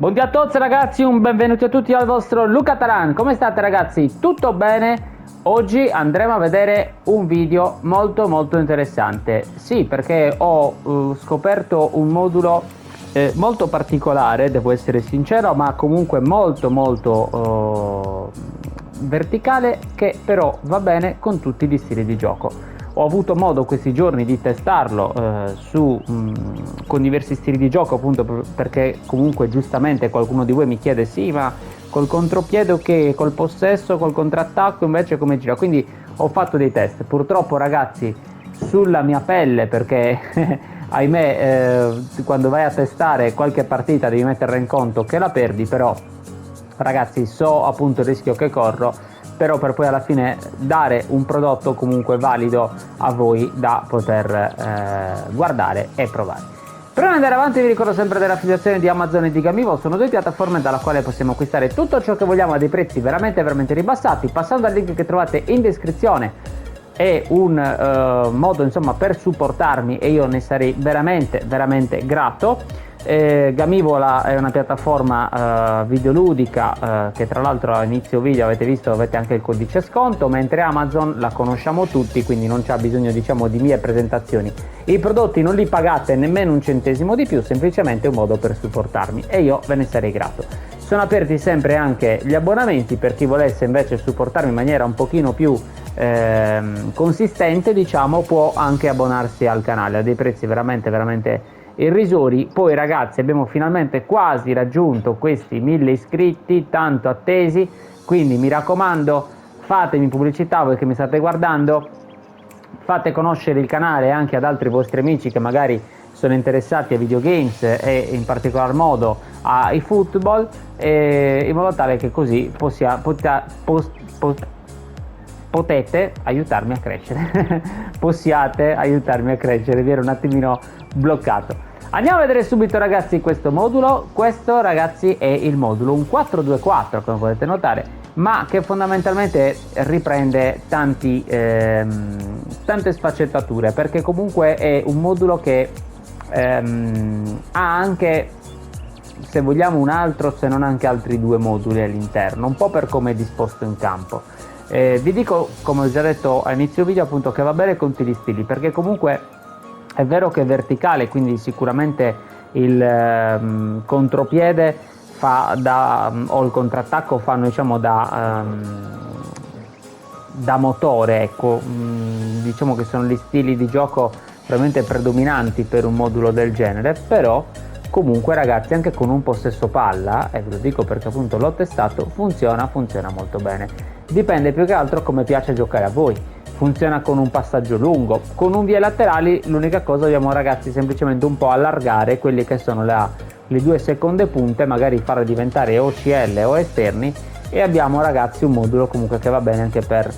Buongiorno a tutti ragazzi, un benvenuto a tutti al vostro Luca Taran. Come state ragazzi? Tutto bene? Oggi andremo a vedere un video molto interessante. Sì, perché ho scoperto un modulo molto particolare, devo essere sincero, ma comunque molto verticale, che però va bene con tutti gli stili di gioco. Ho avuto modo questi giorni di testarlo con diversi stili di gioco, appunto perché comunque giustamente qualcuno di voi mi chiede sì, ma col contropiede ok, col possesso, col contrattacco invece come gira? Quindi ho fatto dei test. Purtroppo ragazzi, sulla mia pelle, perché ahimè quando vai a testare qualche partita devi mettere in conto che la perdi, però ragazzi so appunto il rischio che corro, però per poi alla fine dare un prodotto comunque valido a voi da poter guardare e provare. Prima di andare avanti vi ricordo sempre dell'affiliazione di Amazon e di Gamivo, sono due piattaforme dalla quale possiamo acquistare tutto ciò che vogliamo a dei prezzi veramente ribassati. Passando al link che trovate in descrizione è un modo insomma per supportarmi e io ne sarei veramente grato. Gamivola è una piattaforma videoludica che tra l'altro a inizio video avete visto, avete anche il codice sconto, mentre Amazon la conosciamo tutti, quindi non c'è bisogno diciamo di mie presentazioni. I prodotti non li pagate nemmeno un centesimo di più, semplicemente un modo per supportarmi e io ve ne sarei grato. Sono aperti sempre anche gli abbonamenti per chi volesse invece supportarmi in maniera un pochino più consistente, diciamo, può anche abbonarsi al canale a dei prezzi veramente irrisori. Poi ragazzi abbiamo finalmente quasi raggiunto questi 1000 iscritti tanto attesi, quindi mi raccomando fatemi pubblicità voi che mi state guardando, fate conoscere il canale anche ad altri vostri amici che magari sono interessati a videogames e in particolar modo ai football, in modo tale che così potete aiutarmi a crescere possiate aiutarmi a crescere, vi ero un attimino bloccato. Andiamo a vedere subito ragazzi questo modulo. Questo ragazzi è il modulo, un 4-2-4 come potete notare, ma che fondamentalmente riprende tante sfaccettature, perché comunque è un modulo che ha anche, se vogliamo, un altro se non anche altri due moduli all'interno, un po' per come è disposto in campo. Vi dico, come ho già detto a inizio video, appunto che va bene con tutti gli stili, perché comunque è vero che è verticale, quindi sicuramente il contropiede fa o il contrattacco fanno diciamo da motore, ecco. Diciamo che sono gli stili di gioco veramente predominanti per un modulo del genere, però comunque ragazzi anche con un possesso palla, e ve lo dico perché appunto l'ho testato, funziona molto bene. Dipende più che altro come piace giocare a voi. Funziona con un passaggio lungo, con un vie laterali l'unica cosa dobbiamo ragazzi semplicemente un po' allargare quelli che sono le due seconde punte, magari farle diventare OCL o esterni, e abbiamo ragazzi un modulo comunque che va bene anche per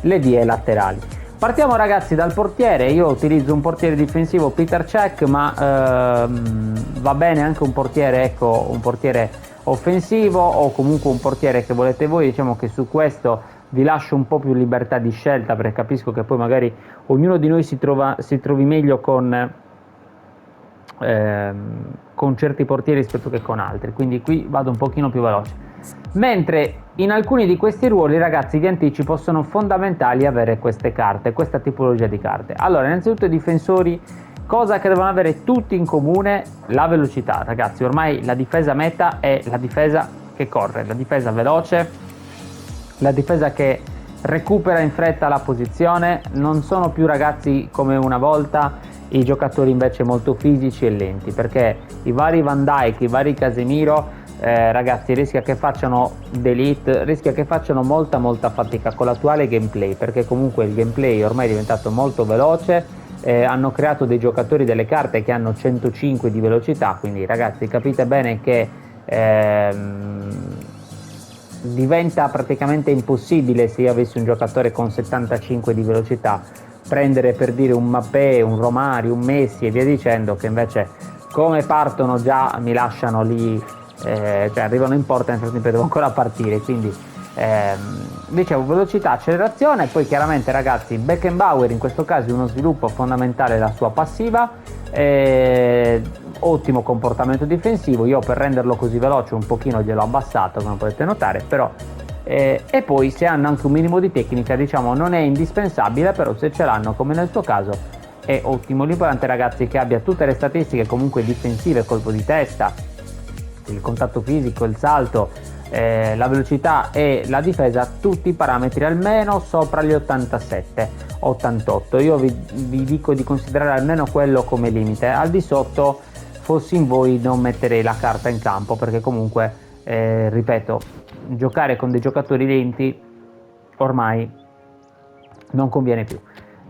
le vie laterali. Partiamo ragazzi dal portiere. Io utilizzo un portiere difensivo Peter Cech, ma va bene anche un portiere, ecco, un portiere offensivo o comunque un portiere che volete voi. Diciamo che su questo vi lascio un po' più libertà di scelta, perché capisco che poi magari ognuno di noi si trovi meglio con certi portieri rispetto che con altri, quindi qui vado un pochino più veloce. Mentre in alcuni di questi ruoli ragazzi vi anticipo sono fondamentali avere queste carte, questa tipologia di carte. Allora, innanzitutto i difensori, cosa che devono avere tutti in comune: la velocità. Ragazzi, ormai la difesa meta è la difesa che corre, la difesa veloce, la difesa che recupera in fretta la posizione. Non sono più ragazzi come una volta i giocatori invece molto fisici e lenti, perché i vari Van Dijk, i vari Casemiro ragazzi rischia che facciano delete, rischia che facciano molta fatica con l'attuale gameplay, perché comunque il gameplay ormai è diventato molto veloce. Hanno creato dei giocatori, delle carte che hanno 105 di velocità, quindi ragazzi capite bene che diventa praticamente impossibile, se io avessi un giocatore con 75 di velocità, prendere per dire un Mbappé, un Romario, un Messi e via dicendo, che invece come partono già mi lasciano lì, cioè arrivano in porta e nel frattempo devo ancora partire. Quindi dicevo velocità, accelerazione. Poi chiaramente ragazzi Beckenbauer in questo caso è uno sviluppo fondamentale, la sua passiva, ottimo comportamento difensivo. Io per renderlo così veloce un pochino gliel'ho abbassato, come potete notare, però e poi se hanno anche un minimo di tecnica, diciamo, non è indispensabile, però se ce l'hanno come nel suo caso è ottimo. L'importante, ragazzi, è che abbia tutte le statistiche comunque difensive, colpo di testa, il contatto fisico, il salto, la velocità e la difesa, tutti i parametri almeno sopra gli 87-88. Io vi dico di considerare almeno quello come limite. Al di sotto, fossi in voi, non metterei la carta in campo, perché comunque ripeto, giocare con dei giocatori lenti ormai non conviene più.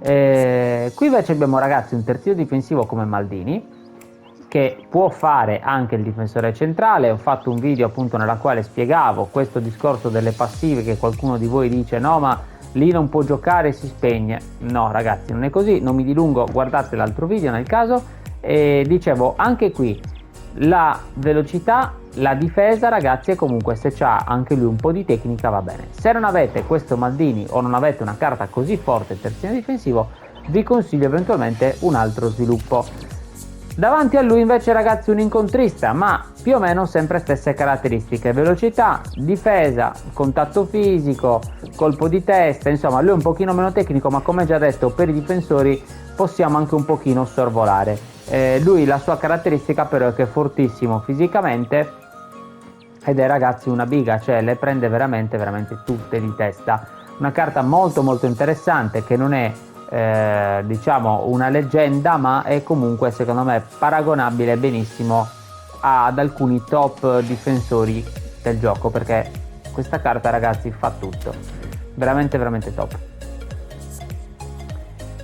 Qui invece abbiamo, ragazzi, un terzino difensivo come Maldini, che può fare anche il difensore centrale. Ho fatto un video appunto nella quale spiegavo questo discorso delle passive, che qualcuno di voi dice no, ma lì non può giocare e si spegne. No, ragazzi, non è così, non mi dilungo, guardate l'altro video nel caso. E dicevo, anche qui la velocità, la difesa, ragazzi, e comunque se c'ha anche lui un po' di tecnica va bene. Se non avete questo Maldini o non avete una carta così forte terzino difensivo, vi consiglio eventualmente un altro sviluppo. Davanti a lui invece, ragazzi, un incontrista, ma più o meno sempre stesse caratteristiche: velocità, difesa, contatto fisico, colpo di testa. Insomma, lui è un pochino meno tecnico, ma come già detto, per i difensori possiamo anche un pochino sorvolare. Lui, la sua caratteristica però è che è fortissimo fisicamente ed è, ragazzi, una biga, cioè le prende veramente tutte di testa. Una carta molto interessante, che non è diciamo una leggenda, ma è comunque secondo me paragonabile benissimo ad alcuni top difensori del gioco, perché questa carta, ragazzi, fa tutto, veramente top.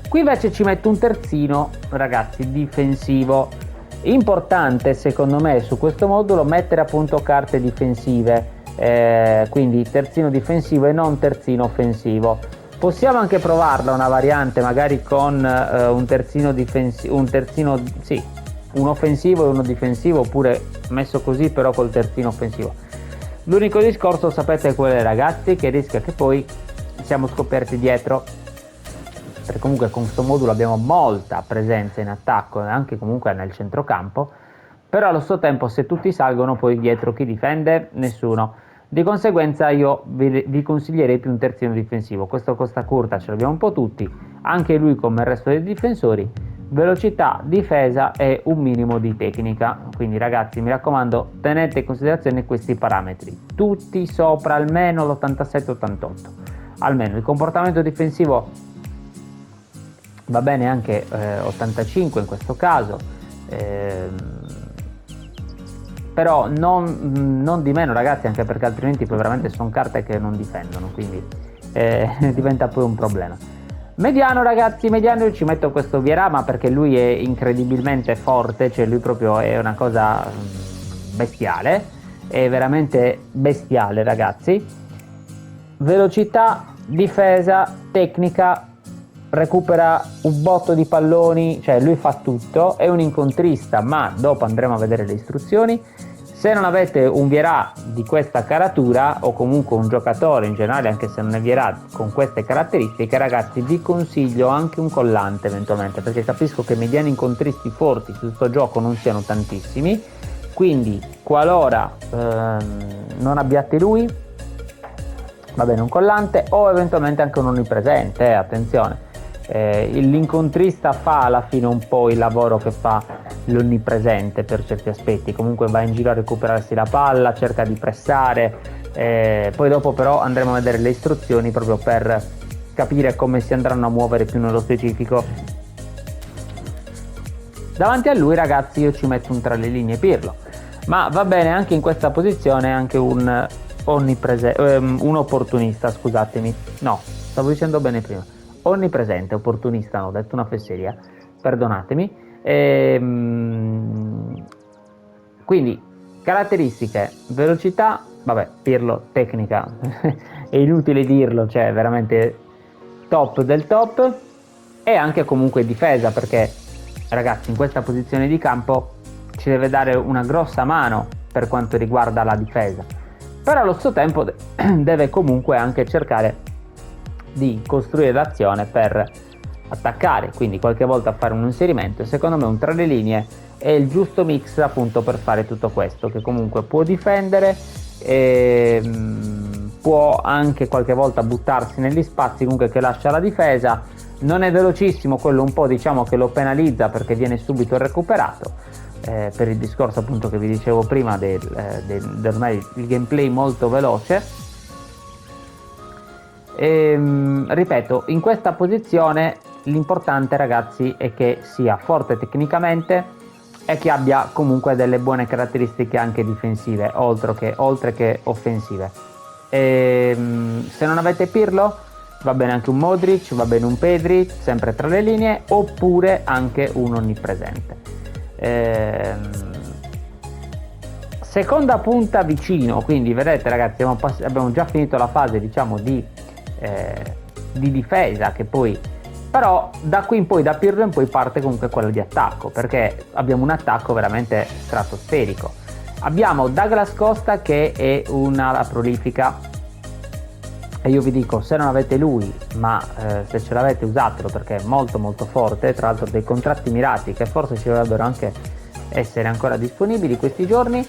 Qui invece ci metto un terzino, ragazzi, difensivo. Importante secondo me su questo modulo mettere appunto carte difensive, quindi terzino difensivo e non terzino offensivo. Possiamo anche provarla una variante magari con un terzino difensivo, un offensivo e uno difensivo, oppure messo così però col terzino offensivo. L'unico discorso, sapete qual è, ragazzi, che rischia che poi siamo scoperti dietro, perché comunque con questo modulo abbiamo molta presenza in attacco e anche comunque nel centrocampo, però allo stesso tempo se tutti salgono, poi dietro chi difende? Nessuno. Di conseguenza io vi consiglierei più un terzino difensivo. Questo costa curta, ce l'abbiamo un po' tutti, anche lui come il resto dei difensori. Velocità, difesa e un minimo di tecnica. Quindi, ragazzi, mi raccomando, tenete in considerazione questi parametri, tutti sopra almeno l'87-88. Almeno il comportamento difensivo va bene anche 85 in questo caso, però non di meno, ragazzi, anche perché altrimenti poi veramente sono carte che non difendono, quindi diventa poi un problema. Mediano, ragazzi, mediano, io ci metto questo Vieira, ma perché lui è incredibilmente forte, cioè lui proprio è una cosa bestiale, è veramente bestiale, ragazzi. Velocità, difesa, tecnica, recupera un botto di palloni, cioè lui fa tutto, è un incontrista, ma dopo andremo a vedere le istruzioni. Se non avete un Vieira di questa caratura, o comunque un giocatore in generale, anche se non è Vieira, con queste caratteristiche, ragazzi, vi consiglio anche un collante eventualmente, perché capisco che mediani incontristi forti su questo gioco non siano tantissimi, quindi qualora non abbiate lui, va bene un collante, o eventualmente anche un onnipresente, attenzione. L'incontrista fa alla fine un po' il lavoro che fa l'onnipresente per certi aspetti, comunque va in giro a recuperarsi la palla, cerca di pressare, poi dopo però andremo a vedere le istruzioni proprio per capire come si andranno a muovere più nello specifico. Davanti a lui, ragazzi, io ci metto un tra le linee Pirlo, ma va bene anche in questa posizione anche un opportunista, scusatemi, no, stavo dicendo bene prima, onnipresente, opportunista, no, ho detto una fesseria, perdonatemi. Quindi caratteristiche: velocità, vabbè, Pirlo, tecnica è inutile dirlo, cioè veramente top del top, e anche comunque difesa, perché, ragazzi, in questa posizione di campo ci deve dare una grossa mano per quanto riguarda la difesa, però allo stesso tempo deve comunque anche cercare di costruire l'azione per attaccare, quindi qualche volta fare un inserimento. Secondo me un tra le linee è il giusto mix appunto per fare tutto questo, che comunque può difendere, può anche qualche volta buttarsi negli spazi comunque che lascia la difesa, non è velocissimo, quello un po' diciamo che lo penalizza perché viene subito recuperato, per il discorso appunto che vi dicevo prima del ormai il gameplay molto veloce. Ripeto, in questa posizione l'importante, ragazzi, è che sia forte tecnicamente e che abbia comunque delle buone caratteristiche anche difensive, oltre che offensive. Se non avete Pirlo, va bene anche un Modric, va bene un Pedri, sempre tra le linee, oppure anche un onnipresente. Seconda punta vicino, quindi vedete ragazzi, abbiamo già finito la fase diciamo di difesa, che poi però da qui in poi, da Pirlo in poi, parte comunque quella di attacco, perché abbiamo un attacco veramente stratosferico. Abbiamo Douglas Costa che è un'ala prolifica, e io vi dico, se non avete lui, ma se ce l'avete usatelo, perché è molto molto forte, tra l'altro dei contratti mirati che forse ci dovrebbero anche essere ancora disponibili questi giorni.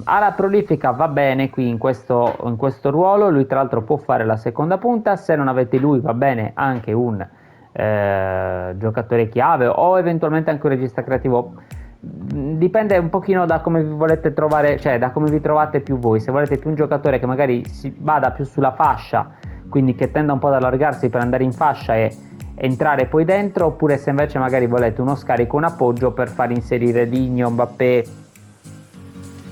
Ala prolifica va bene qui in questo ruolo, lui tra l'altro può fare la seconda punta. Se non avete lui va bene anche un giocatore chiave o eventualmente anche un regista creativo, dipende un pochino da come vi volete trovare, cioè da come vi trovate più voi. Se volete più un giocatore che magari si vada più sulla fascia, quindi che tenda un po' ad allargarsi per andare in fascia e entrare poi dentro, oppure se invece magari volete uno scarico, un appoggio per far inserire Digno, Mbappé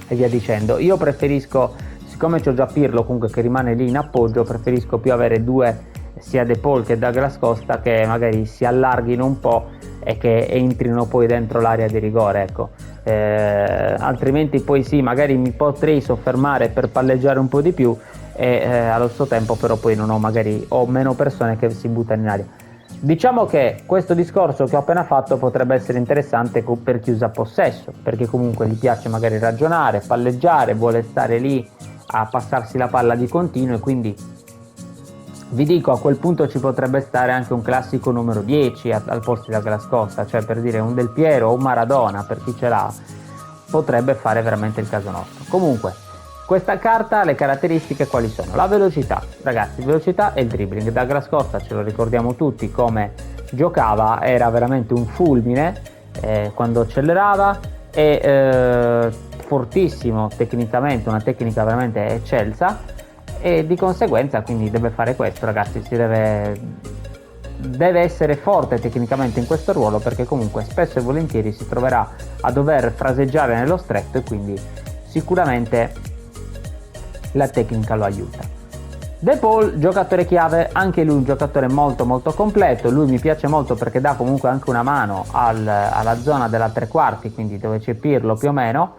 e via dicendo. Io preferisco, siccome c'ho già Pirlo comunque che rimane lì in appoggio, preferisco più avere due, sia De Paul che Douglas Costa, che magari si allarghino un po' e che entrino poi dentro l'area di rigore, ecco. Altrimenti poi sì, magari mi potrei soffermare per palleggiare un po' di più e allo stesso tempo però poi non ho, magari ho meno persone che si buttano in aria. Diciamo che questo discorso che ho appena fatto potrebbe essere interessante per chi usa possesso, perché comunque gli piace magari ragionare, palleggiare, vuole stare lì a passarsi la palla di continuo, e quindi vi dico, a quel punto ci potrebbe stare anche un classico numero 10 al posto della Douglas Costa, cioè per dire un Del Piero o un Maradona, per chi ce l'ha, potrebbe fare veramente il caso nostro. Comunque, questa carta, le caratteristiche quali sono? La velocità, ragazzi, velocità e il dribbling. Douglas Costa ce lo ricordiamo tutti come giocava, era veramente un fulmine quando accelerava, e fortissimo tecnicamente, una tecnica veramente eccelsa, e di conseguenza quindi deve fare questo, ragazzi, deve essere forte tecnicamente in questo ruolo, perché comunque spesso e volentieri si troverà a dover fraseggiare nello stretto e quindi sicuramente la tecnica lo aiuta. De Paul, giocatore chiave, anche lui un giocatore molto molto completo. Lui mi piace molto perché dà comunque anche una mano alla zona della tre quarti, quindi dove c'è Pirlo più o meno,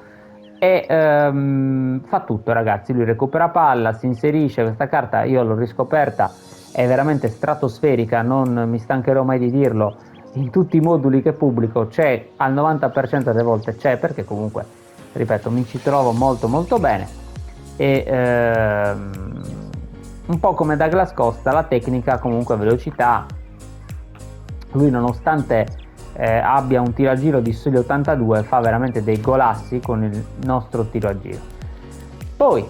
e fa tutto, ragazzi. Lui recupera palla, si inserisce. Questa carta io l'ho riscoperta, è veramente stratosferica, non mi stancherò mai di dirlo, in tutti i moduli che pubblico c'è, al 90% delle volte c'è, perché comunque, ripeto, mi ci trovo molto molto bene. E un po' come Douglas Costa, la tecnica, comunque velocità. Lui, nonostante abbia un tiro a giro di soli 82, fa veramente dei golassi con il nostro tiro a giro. Poi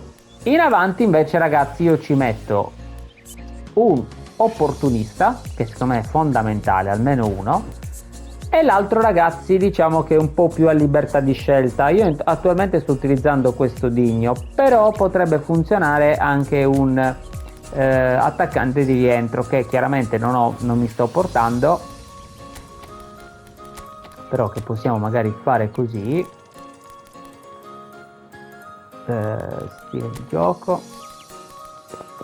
in avanti invece, ragazzi, io ci metto un opportunista, che secondo me è fondamentale, almeno uno, e l'altro, ragazzi, diciamo che è un po' più a libertà di scelta. Io attualmente sto utilizzando questo Digno, però potrebbe funzionare anche un attaccante di rientro, che chiaramente non mi sto portando, però che possiamo magari fare così. Stile di gioco,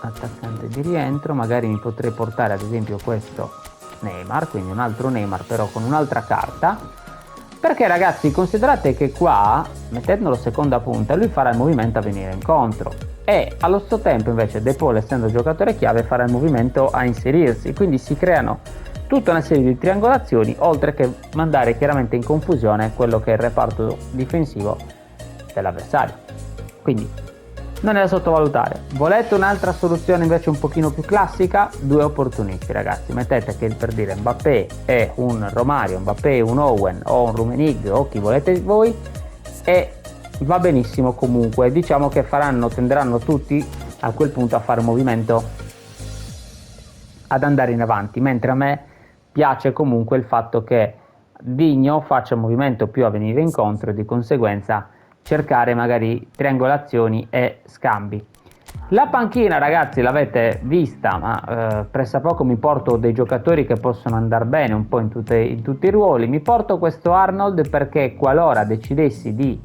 attaccante di rientro, magari mi potrei portare ad esempio questo Neymar, quindi un altro Neymar però con un'altra carta, perché, ragazzi, considerate che qua, mettendolo seconda punta, lui farà il movimento a venire incontro, e allo stesso tempo invece De Paul, essendo giocatore chiave, farà il movimento a inserirsi, quindi si creano tutta una serie di triangolazioni, oltre che mandare chiaramente in confusione quello che è il reparto difensivo dell'avversario. Quindi non è da sottovalutare. Volete un'altra soluzione invece un pochino più classica? Due opportunisti, ragazzi. Mettete che per dire Mbappé è un Romario, Mbappé è un Owen o un Rummenigge o chi volete voi, e va benissimo comunque. Diciamo che tenderanno tutti a quel punto a fare un movimento ad andare in avanti, mentre a me piace comunque il fatto che Digno faccia un movimento più a venire incontro e di conseguenza cercare magari triangolazioni e scambi. La panchina, ragazzi, l'avete vista, ma pressappoco mi porto dei giocatori che possono andare bene un po' in tutti i ruoli. Mi porto questo Arnold perché qualora decidessi di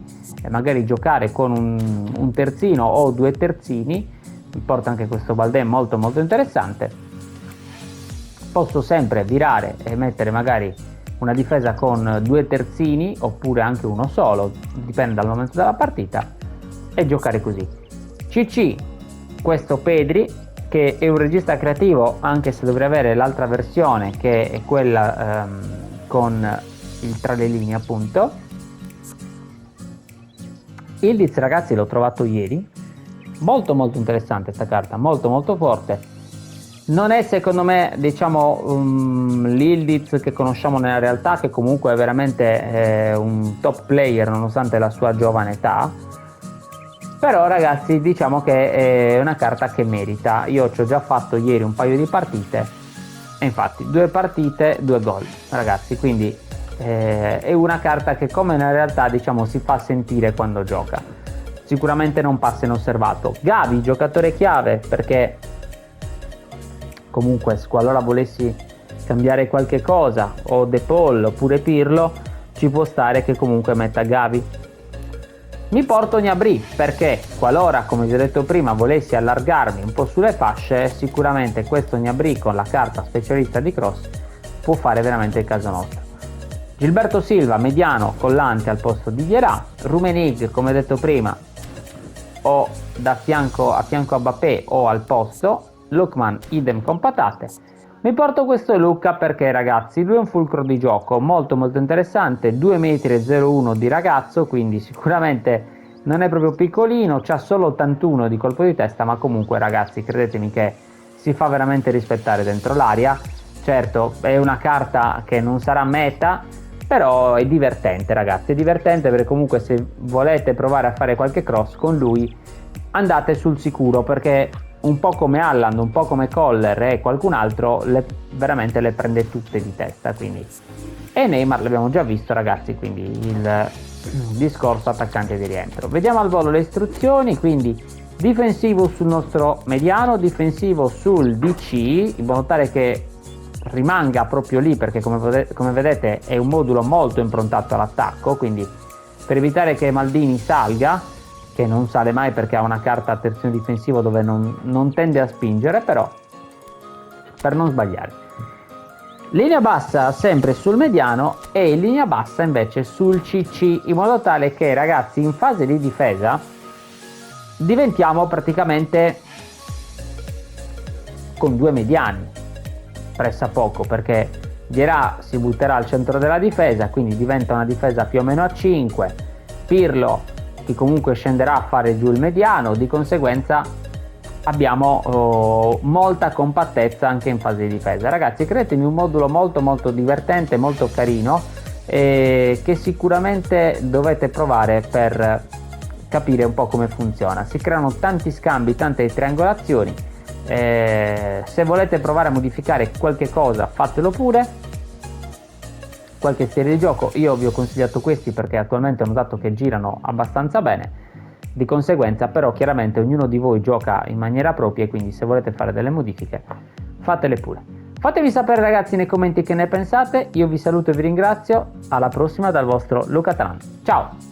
magari giocare con un terzino o due terzini, mi porto anche questo Balde molto molto interessante. Posso sempre virare e mettere magari una difesa con due terzini oppure anche uno solo, dipende dal momento della partita, e giocare così. CC, questo Pedri, che è un regista creativo, anche se dovrei avere l'altra versione che è quella con il tra le linee appunto. Ildiz, ragazzi, l'ho trovato ieri, molto molto interessante sta carta, molto molto forte. Non è secondo me, diciamo, l'Ildiz che conosciamo nella realtà, che comunque è veramente un top player nonostante la sua giovane età, però ragazzi diciamo che è una carta che merita. Io ci ho già fatto ieri un paio di partite e infatti 2 partite 2 gol, ragazzi, quindi è una carta che come nella realtà diciamo si fa sentire quando gioca, sicuramente non passa inosservato. Gavi, giocatore chiave, perché comunque qualora volessi cambiare qualche cosa, o De Paul oppure Pirlo, ci può stare che comunque metta Gavi. Mi porto Gnabry perché qualora, come vi ho detto prima, volessi allargarmi un po' sulle fasce, sicuramente questo Gnabry con la carta specialista di cross può fare veramente il caso nostro. Gilberto Silva, mediano, collante al posto di Vieira. Rummenigge, come detto prima, o a fianco a Mbappé o al posto. Lookman idem con patate. Mi porto questo Luca perché, ragazzi, lui è un fulcro di gioco molto molto interessante, 2,01 m di ragazzo, quindi sicuramente non è proprio piccolino, c'ha solo 81 di colpo di testa, ma comunque, ragazzi, credetemi che si fa veramente rispettare dentro l'area. Certo, è una carta che non sarà meta, però è divertente, ragazzi, è divertente perché comunque se volete provare a fare qualche cross con lui andate sul sicuro, perché un po' come Haaland, un po' come Koller e qualcun altro veramente le prende tutte di testa, quindi. E Neymar l'abbiamo già visto, ragazzi, quindi il discorso attaccante di rientro. Vediamo al volo le istruzioni, quindi difensivo sul nostro mediano, difensivo sul DC, in modo tale che rimanga proprio lì, perché come vedete è un modulo molto improntato all'attacco, quindi per evitare che Maldini salga, che non sale mai perché ha una carta a terzino difensivo dove non tende a spingere, però per non sbagliare. Linea bassa sempre sul mediano e linea bassa invece sul CC, in modo tale che, ragazzi, in fase di difesa diventiamo praticamente con 2 mediani pressappoco, perché Vieira si butterà al centro della difesa, quindi diventa una difesa più o meno a 5. Pirlo che comunque scenderà a fare giù il mediano, di conseguenza abbiamo molta compattezza anche in fase di difesa. Ragazzi, credetemi, un modulo molto molto divertente, molto carino, che sicuramente dovete provare per capire un po' come funziona. Si creano tanti scambi, tante triangolazioni. Se volete provare a modificare qualche cosa, fatelo pure. Qualche serie di gioco, io vi ho consigliato questi perché attualmente ho notato che girano abbastanza bene, di conseguenza però chiaramente ognuno di voi gioca in maniera propria, e quindi se volete fare delle modifiche fatele pure. Fatemi sapere, ragazzi, nei commenti che ne pensate. Io vi saluto e vi ringrazio, alla prossima dal vostro Luca Tran, ciao!